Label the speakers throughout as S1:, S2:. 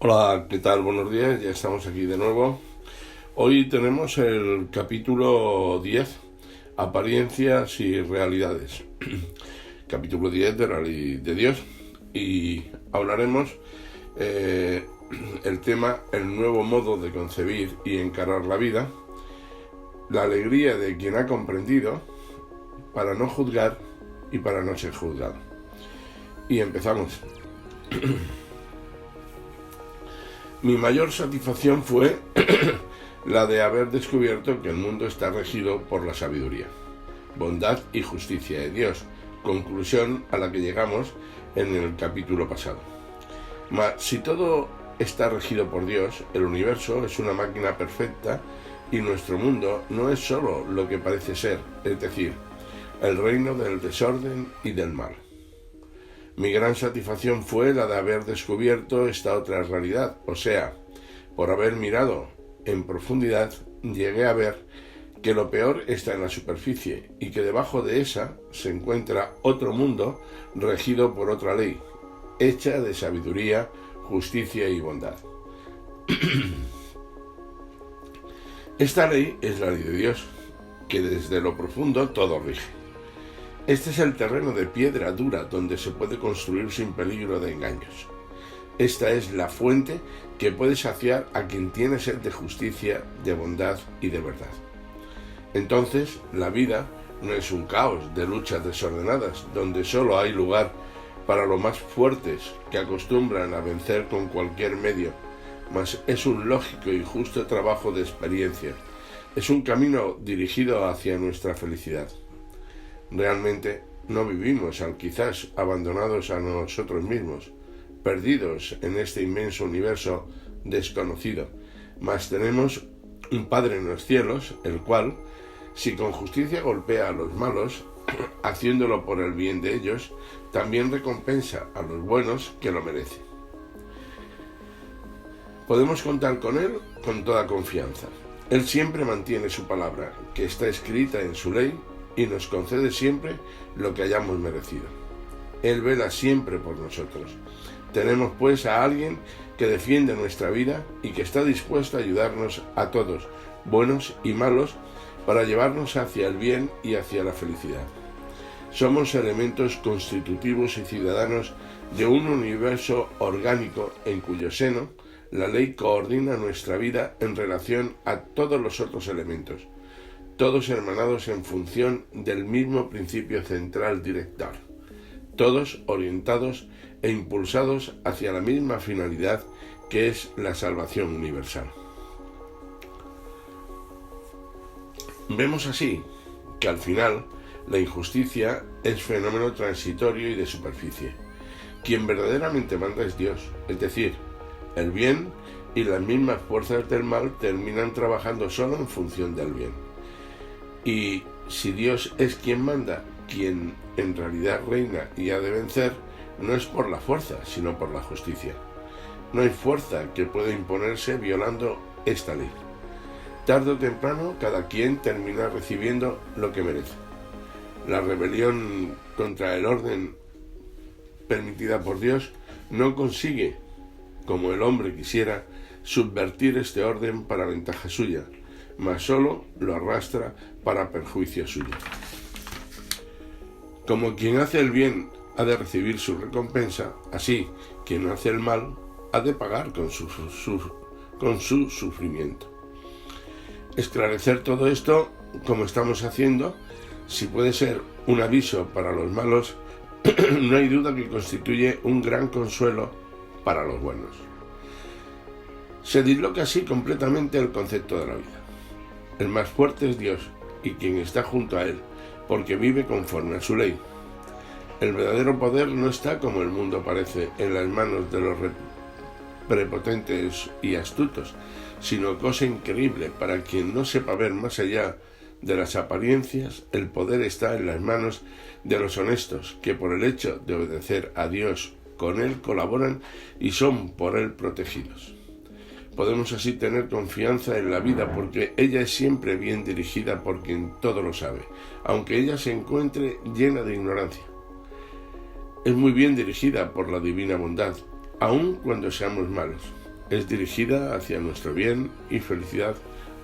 S1: Hola, ¿qué tal? Buenos días, ya estamos aquí de nuevo. Hoy tenemos el capítulo 10, Apariencias y Realidades. Capítulo 10 de la Ley de Dios. Y hablaremos el tema, el nuevo modo de concebir y encarar la vida, la alegría de quien ha comprendido, para no juzgar y para no ser juzgado. Y empezamos. Mi mayor satisfacción fue la de haber descubierto que el mundo está regido por la sabiduría, bondad y justicia de Dios, conclusión a la que llegamos en el capítulo pasado. Mas si todo está regido por Dios, el universo es una máquina perfecta y nuestro mundo no es solo lo que parece ser, es decir, el reino del desorden y del mal. Mi gran satisfacción fue la de haber descubierto esta otra realidad, o sea, por haber mirado en profundidad, llegué a ver que lo peor está en la superficie y que debajo de esa se encuentra otro mundo regido por otra ley, hecha de sabiduría, justicia y bondad. Esta ley es la ley de Dios, que desde lo profundo todo rige. Este es el terreno de piedra dura donde se puede construir sin peligro de engaños. Esta es la fuente que puede saciar a quien tiene sed de justicia, de bondad y de verdad. Entonces, la vida no es un caos de luchas desordenadas, donde solo hay lugar para los más fuertes que acostumbran a vencer con cualquier medio, mas es un lógico y justo trabajo de experiencia. Es un camino dirigido hacia nuestra felicidad. Realmente no vivimos, quizás abandonados a nosotros mismos, perdidos en este inmenso universo desconocido, mas tenemos un Padre en los cielos, el cual, si con justicia golpea a los malos, haciéndolo por el bien de ellos, también recompensa a los buenos que lo merecen. Podemos contar con Él con toda confianza. Él siempre mantiene su palabra, que está escrita en su ley, y nos concede siempre lo que hayamos merecido. Él vela siempre por nosotros. Tenemos pues a alguien que defiende nuestra vida y que está dispuesto a ayudarnos a todos, buenos y malos, para llevarnos hacia el bien y hacia la felicidad. Somos elementos constitutivos y ciudadanos de un universo orgánico en cuyo seno la ley coordina nuestra vida en relación a todos los otros elementos, todos hermanados en función del mismo principio central director, todos orientados e impulsados hacia la misma finalidad que es la salvación universal. Vemos así que al final la injusticia es fenómeno transitorio y de superficie. Quien verdaderamente manda es Dios, es decir, el bien y las mismas fuerzas del mal terminan trabajando solo en función del bien. Y si Dios es quien manda, quien en realidad reina y ha de vencer, no es por la fuerza, sino por la justicia. No hay fuerza que pueda imponerse violando esta ley. Tarde o temprano, cada quien termina recibiendo lo que merece. La rebelión contra el orden permitida por Dios no consigue, como el hombre quisiera, subvertir este orden para ventaja suya, mas solo lo arrastra para perjuicio suyo. Como quien hace el bien ha de recibir su recompensa, así quien hace el mal ha de pagar con su sufrimiento. Esclarecer todo esto, como estamos haciendo, si puede ser un aviso para los malos, no hay duda que constituye un gran consuelo para los buenos. Se disloca así completamente el concepto de la vida. El más fuerte es Dios y quien está junto a Él, porque vive conforme a su ley. El verdadero poder no está, como el mundo parece, en las manos de los prepotentes y astutos, sino cosa increíble, para quien no sepa ver más allá de las apariencias, el poder está en las manos de los honestos, que por el hecho de obedecer a Dios con Él colaboran y son por Él protegidos. Podemos así tener confianza en la vida porque ella es siempre bien dirigida por quien todo lo sabe, aunque ella se encuentre llena de ignorancia. Es muy bien dirigida por la divina bondad, aun cuando seamos malos. es dirigida hacia nuestro bien y felicidad,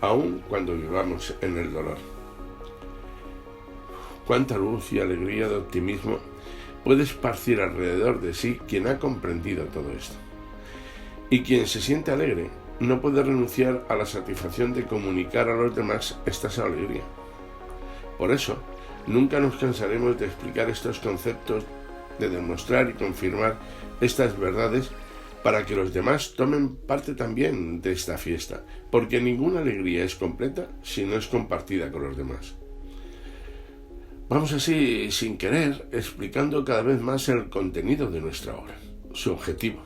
S1: aun cuando vivamos en el dolor. Cuánta luz y alegría de optimismo puede esparcir alrededor de sí quien ha comprendido todo esto. Y quien se siente alegre no puede renunciar a la satisfacción de comunicar a los demás esta alegría. Por eso, nunca nos cansaremos de explicar estos conceptos, de demostrar y confirmar estas verdades para que los demás tomen parte también de esta fiesta, porque ninguna alegría es completa si no es compartida con los demás. Vamos así, sin querer, explicando cada vez más el contenido de nuestra obra, su objetivo.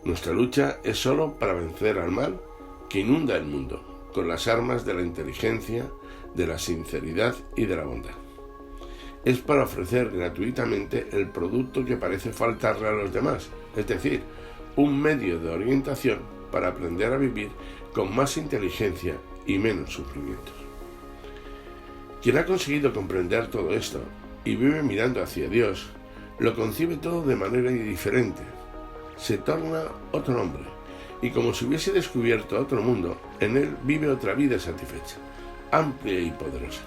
S1: Nuestra lucha es solo para vencer al mal que inunda el mundo, con las armas de la inteligencia, de la sinceridad y de la bondad. Es para ofrecer gratuitamente el producto que parece faltarle a los demás, es decir, un medio de orientación para aprender a vivir con más inteligencia y menos sufrimientos. Quien ha conseguido comprender todo esto y vive mirando hacia Dios, lo concibe todo de manera diferente. Se torna otro hombre y como si hubiese descubierto otro mundo, en él vive otra vida satisfecha, amplia y poderosa.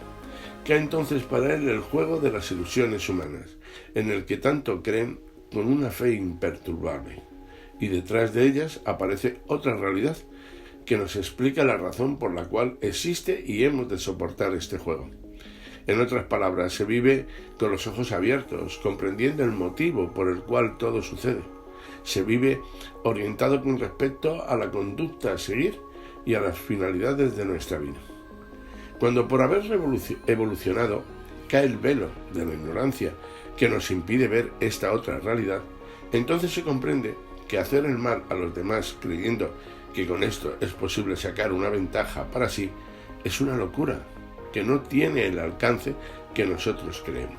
S1: Cae entonces para él el juego de las ilusiones humanas, en el que tanto creen con una fe imperturbable, y detrás de ellas aparece otra realidad que nos explica la razón por la cual existe y hemos de soportar este juego. En otras palabras, se vive con los ojos abiertos, comprendiendo el motivo por el cual todo sucede. Se vive orientado con respecto a la conducta a seguir y a las finalidades de nuestra vida. Cuando por haber evolucionado cae el velo de la ignorancia que nos impide ver esta otra realidad, entonces se comprende que hacer el mal a los demás creyendo que con esto es posible sacar una ventaja para sí es una locura que no tiene el alcance que nosotros creemos.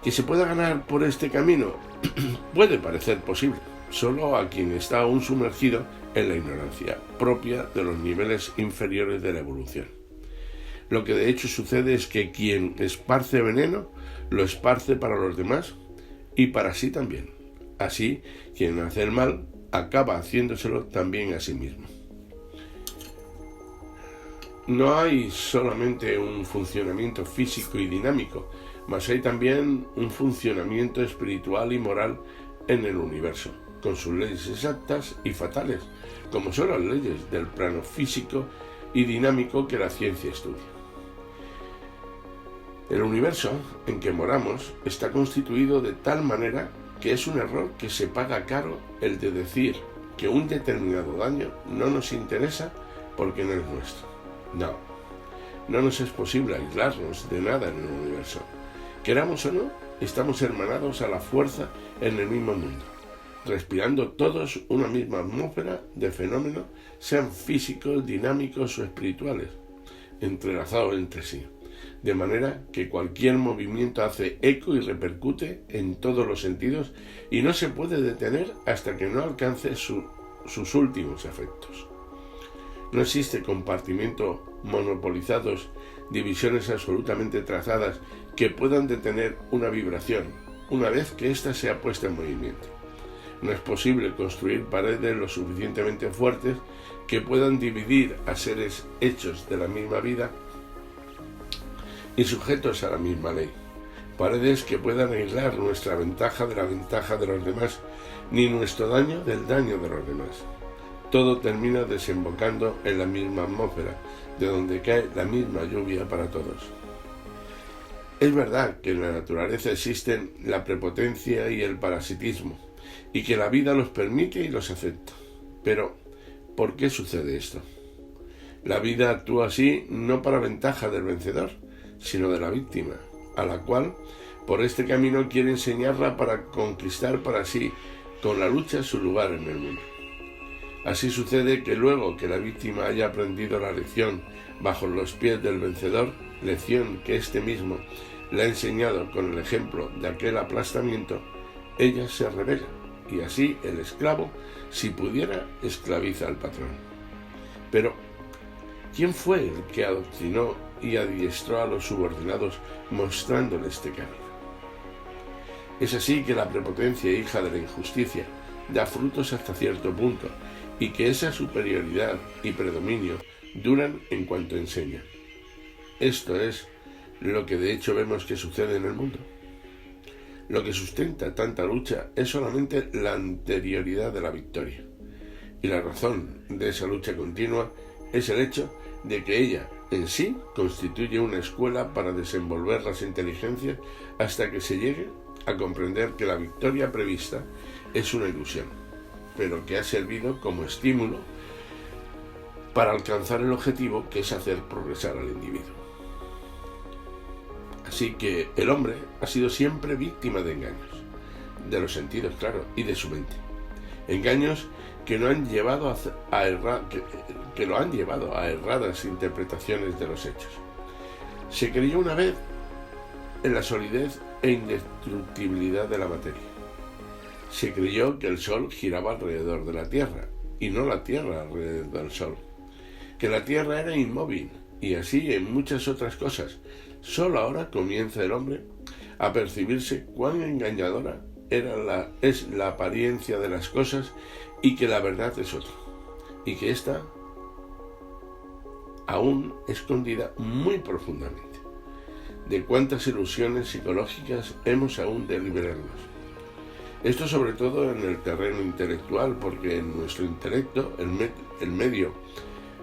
S1: ¿Que se pueda ganar por este camino? Puede parecer posible, solo a quien está aún sumergido en la ignorancia propia de los niveles inferiores de la evolución. Lo que de hecho sucede es que quien esparce veneno, lo esparce para los demás y para sí también. Así, quien hace el mal, acaba haciéndoselo también a sí mismo. No hay solamente un funcionamiento físico y dinámico, mas hay también un funcionamiento espiritual y moral en el universo, con sus leyes exactas y fatales, como son las leyes del plano físico y dinámico que la ciencia estudia. El universo en que moramos está constituido de tal manera que es un error que se paga caro el de decir que un determinado daño no nos interesa porque no es nuestro. No nos es posible aislarnos de nada en el universo. Queramos o no, estamos hermanados a la fuerza en el mismo mundo, respirando todos una misma atmósfera de fenómenos, sean físicos, dinámicos o espirituales, entrelazados entre sí, de manera que cualquier movimiento hace eco y repercute en todos los sentidos y no se puede detener hasta que no alcance sus últimos efectos. No existe compartimientos monopolizados, divisiones absolutamente trazadas que puedan detener una vibración una vez que ésta sea puesta en movimiento. No es posible construir paredes lo suficientemente fuertes que puedan dividir a seres hechos de la misma vida y sujetos a la misma ley. Paredes que puedan aislar nuestra ventaja de la ventaja de los demás, ni nuestro daño del daño de los demás. Todo termina desembocando en la misma atmósfera, de donde cae la misma lluvia para todos. Es verdad que en la naturaleza existen la prepotencia y el parasitismo, y que la vida los permite y los acepta. Pero, ¿por qué sucede esto? La vida actúa así no para ventaja del vencedor, sino de la víctima, a la cual, por este camino, quiere enseñarla para conquistar para sí, con la lucha, su lugar en el mundo. Así sucede que luego que la víctima haya aprendido la lección bajo los pies del vencedor, lección que éste mismo le ha enseñado con el ejemplo de aquel aplastamiento, ella se rebela y así el esclavo, si pudiera, esclaviza al patrón. Pero, ¿quién fue el que adoctrinó y adiestró a los subordinados mostrándoles este camino? Es así que la prepotencia, hija de la injusticia, da frutos hasta cierto punto y que esa superioridad y predominio duran en cuanto enseña. Esto es lo que de hecho vemos que sucede en el mundo. Lo que sustenta tanta lucha es solamente la anterioridad de la victoria. Y la razón de esa lucha continua es el hecho de que ella en sí constituye una escuela para desenvolver las inteligencias hasta que se llegue a comprender que la victoria prevista es una ilusión, pero que ha servido como estímulo para alcanzar el objetivo, que es hacer progresar al individuo. Así que el hombre ha sido siempre víctima de engaños, de los sentidos, claro, y de su mente. Engaños que lo han llevado a erradas interpretaciones de los hechos. Se creyó una vez en la solidez e indestructibilidad de la materia. Se creyó que el Sol giraba alrededor de la Tierra y no la Tierra alrededor del Sol, que la Tierra era inmóvil y así en muchas otras cosas. Solo ahora comienza el hombre a percibirse cuán engañadora es la apariencia de las cosas y que la verdad es otra, y que está aún escondida muy profundamente. De cuántas ilusiones psicológicas hemos aún de liberarnos. Esto sobre todo en el terreno intelectual, porque en nuestro intelecto, el medio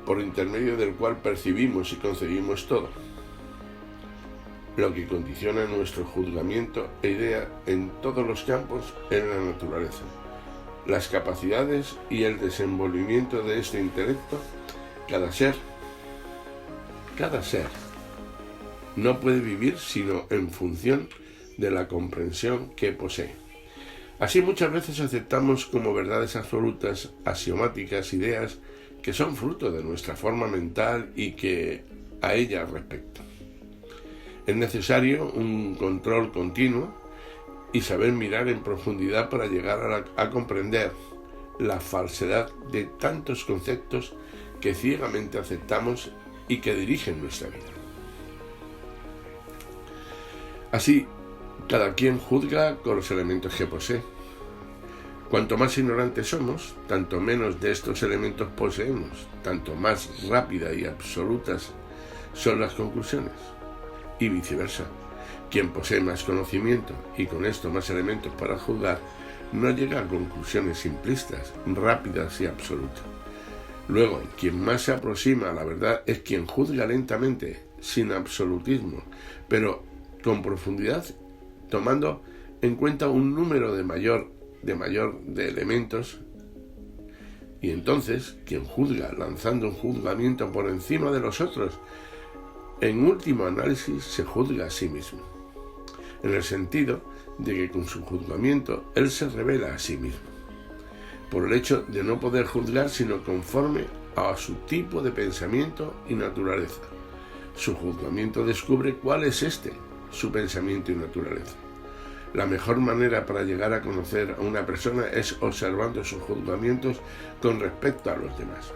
S1: por intermedio del cual percibimos y concebimos todo, lo que condiciona nuestro juzgamiento e idea en todos los campos en la naturaleza. Las capacidades y el desenvolvimiento de este intelecto, cada ser no puede vivir sino en función de la comprensión que posee. Así muchas veces aceptamos como verdades absolutas, axiomáticas, ideas que son fruto de nuestra forma mental y que a ellas respectan. Es necesario un control continuo y saber mirar en profundidad para llegar a comprender la falsedad de tantos conceptos que ciegamente aceptamos y que dirigen nuestra vida. Así, cada quien juzga con los elementos que posee. Cuanto más ignorantes somos, tanto menos de estos elementos poseemos, tanto más rápidas y absolutas son las conclusiones. Y viceversa, quien posee más conocimiento y con esto más elementos para juzgar, no llega a conclusiones simplistas, rápidas y absolutas. Luego, quien más se aproxima a la verdad es quien juzga lentamente, sin absolutismo, pero con profundidad, tomando en cuenta un número de mayor de elementos, y entonces quien juzga lanzando un juzgamiento por encima de los otros, en último análisis se juzga a sí mismo, en el sentido de que con su juzgamiento él se revela a sí mismo, por el hecho de no poder juzgar sino conforme a su tipo de pensamiento y naturaleza. Su juzgamiento descubre cuál es su pensamiento y naturaleza. La mejor manera para llegar a conocer a una persona es observando sus juzgamientos con respecto a los demás.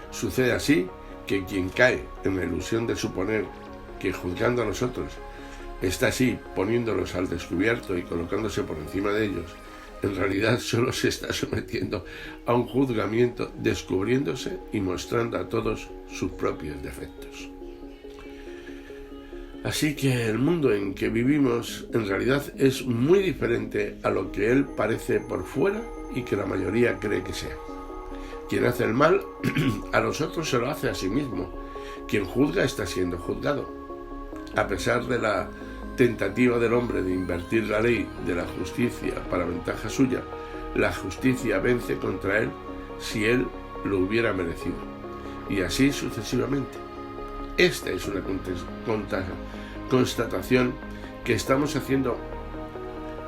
S1: Sucede así que quien cae en la ilusión de suponer que juzgando a los otros está así poniéndolos al descubierto y colocándose por encima de ellos, en realidad solo se está sometiendo a un juzgamiento, descubriéndose y mostrando a todos sus propios defectos. Así que el mundo en que vivimos en realidad es muy diferente a lo que él parece por fuera y que la mayoría cree que sea. Quien hace el mal a los otros se lo hace a sí mismo. Quien juzga está siendo juzgado. A pesar de la tentativa del hombre de invertir la ley de la justicia para ventaja suya, la justicia vence contra él si él lo hubiera merecido. Y así sucesivamente. Esta es una constatación que estamos haciendo,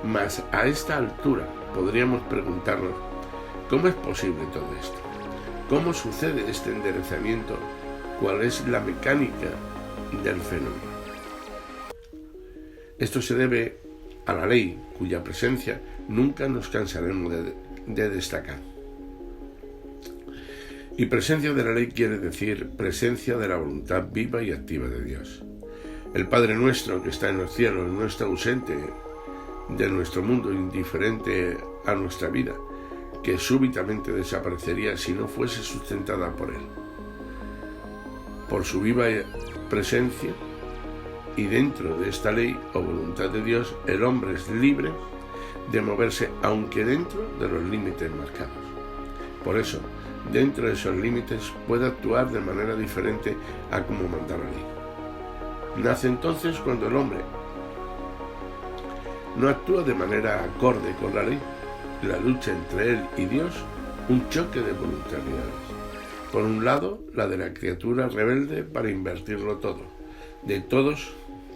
S1: mas a esta altura podríamos preguntarnos ¿cómo es posible todo esto? ¿Cómo sucede este enderezamiento? ¿Cuál es la mecánica del fenómeno? Esto se debe a la ley, cuya presencia nunca nos cansaremos de destacar. Y presencia de la ley quiere decir presencia de la voluntad viva y activa de Dios. El Padre nuestro que está en los cielos no está ausente de nuestro mundo, indiferente a nuestra vida, que súbitamente desaparecería si no fuese sustentada por él, por su viva presencia. Y dentro de esta ley o voluntad de Dios, el hombre es libre de moverse, aunque dentro de los límites marcados. Por eso, dentro de esos límites puede actuar de manera diferente a como manda la ley. Nace entonces cuando el hombre no actúa de manera acorde con la ley, la lucha entre él y Dios, un choque de voluntariedades. Por un lado, la de la criatura rebelde para invertirlo todo, de todos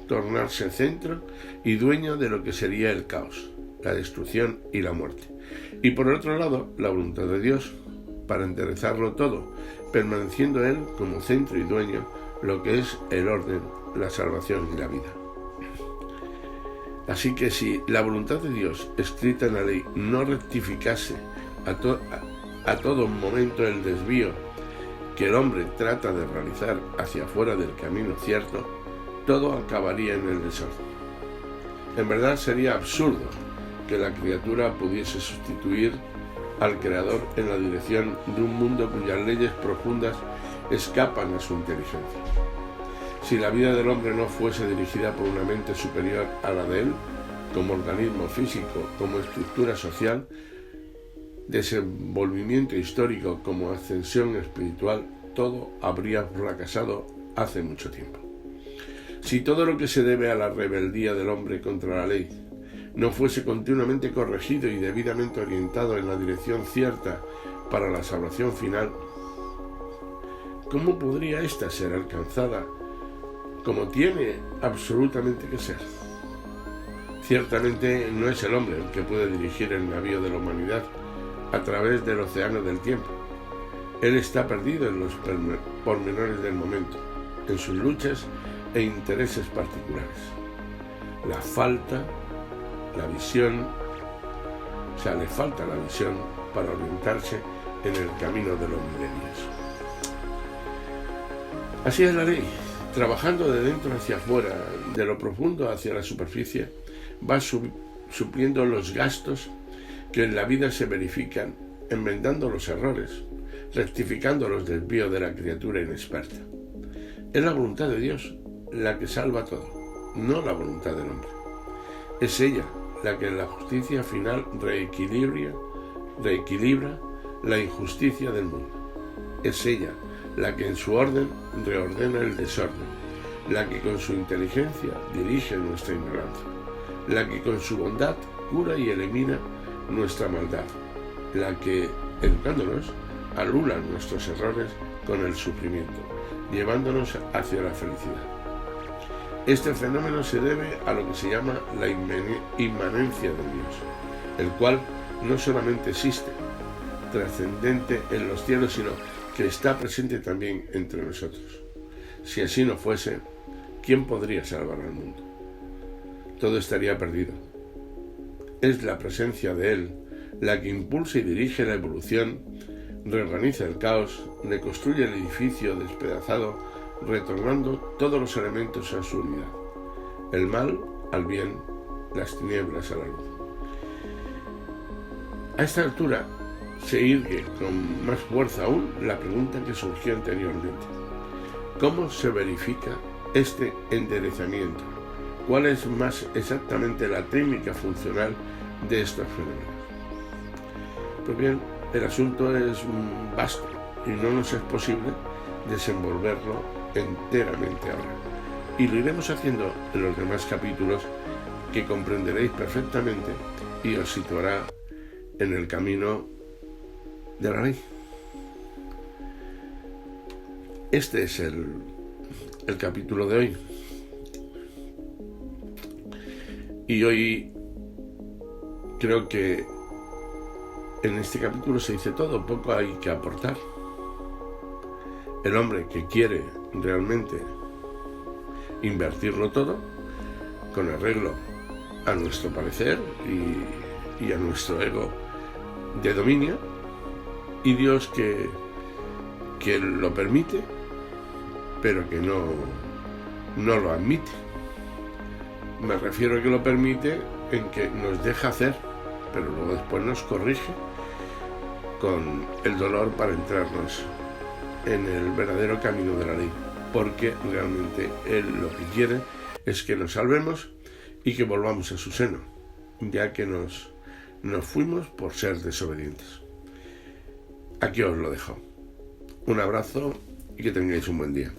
S1: tornarse centro y dueño de lo que sería el caos, la destrucción y la muerte. Y por otro lado, la voluntad de Dios para enderezarlo todo, permaneciendo él como centro y dueño, lo que es el orden, la salvación y la vida. Así que si la voluntad de Dios, escrita en la ley, no rectificase a todo momento el desvío que el hombre trata de realizar hacia afuera del camino cierto, todo acabaría en el desorden. En verdad sería absurdo que la criatura pudiese sustituir al Creador en la dirección de un mundo cuyas leyes profundas escapan a su inteligencia. Si la vida del hombre no fuese dirigida por una mente superior a la de él, como organismo físico, como estructura social, desenvolvimiento histórico, como ascensión espiritual, todo habría fracasado hace mucho tiempo. Si todo lo que se debe a la rebeldía del hombre contra la ley no fuese continuamente corregido y debidamente orientado en la dirección cierta para la salvación final, ¿cómo podría ésta ser alcanzada como tiene absolutamente que ser? Ciertamente no es el hombre el que puede dirigir el navío de la humanidad a través del océano del tiempo. Él está perdido en los pormenores del momento, en sus luchas e intereses particulares. Le falta la visión para orientarse en el camino de los milenios. Así es la ley, trabajando de dentro hacia afuera, de lo profundo hacia la superficie, va supliendo los gastos que en la vida se verifican, enmendando los errores, rectificando los desvíos de la criatura inexperta. Es la voluntad de Dios la que salva todo, no la voluntad del hombre. Es ella la que en la justicia final reequilibra la injusticia del mundo. Es ella la que en su orden reordena el desorden, la que con su inteligencia dirige nuestra ignorancia, la que con su bondad cura y elimina nuestra maldad, la que, educándonos, anula nuestros errores con el sufrimiento, llevándonos hacia la felicidad. Este fenómeno se debe a lo que se llama la inmanencia de Dios, el cual no solamente existe, trascendente en los cielos, sino que está presente también entre nosotros. Si así no fuese, ¿quién podría salvar al mundo? Todo estaría perdido. Es la presencia de Él la que impulsa y dirige la evolución, reorganiza el caos, reconstruye el edificio despedazado, retornando todos los elementos a su unidad, el mal al bien, las tinieblas a la luz. A esta altura se irgue con más fuerza aún la pregunta que surgió anteriormente: ¿cómo se verifica este enderezamiento? ¿Cuál es más exactamente la técnica funcional de estos fenómenos? Pues bien, el asunto es vasto y no nos es posible desenvolverlo enteramente ahora. Y lo iremos haciendo en los demás capítulos, que comprenderéis perfectamente y os situará en el camino de la ley. Este es el capítulo de hoy. Y hoy creo que en este capítulo se dice todo, poco hay que aportar. El hombre que quiere realmente invertirlo todo, con arreglo a nuestro parecer y a nuestro ego de dominio, y Dios que lo permite, pero que no lo admite. Me refiero a que lo permite en que nos deja hacer, pero luego después nos corrige con el dolor para entrarnos en el verdadero camino de la ley, porque realmente Él lo que quiere es que nos salvemos y que volvamos a su seno, ya que nos fuimos por ser desobedientes. Aquí os lo dejo. Un abrazo y que tengáis un buen día.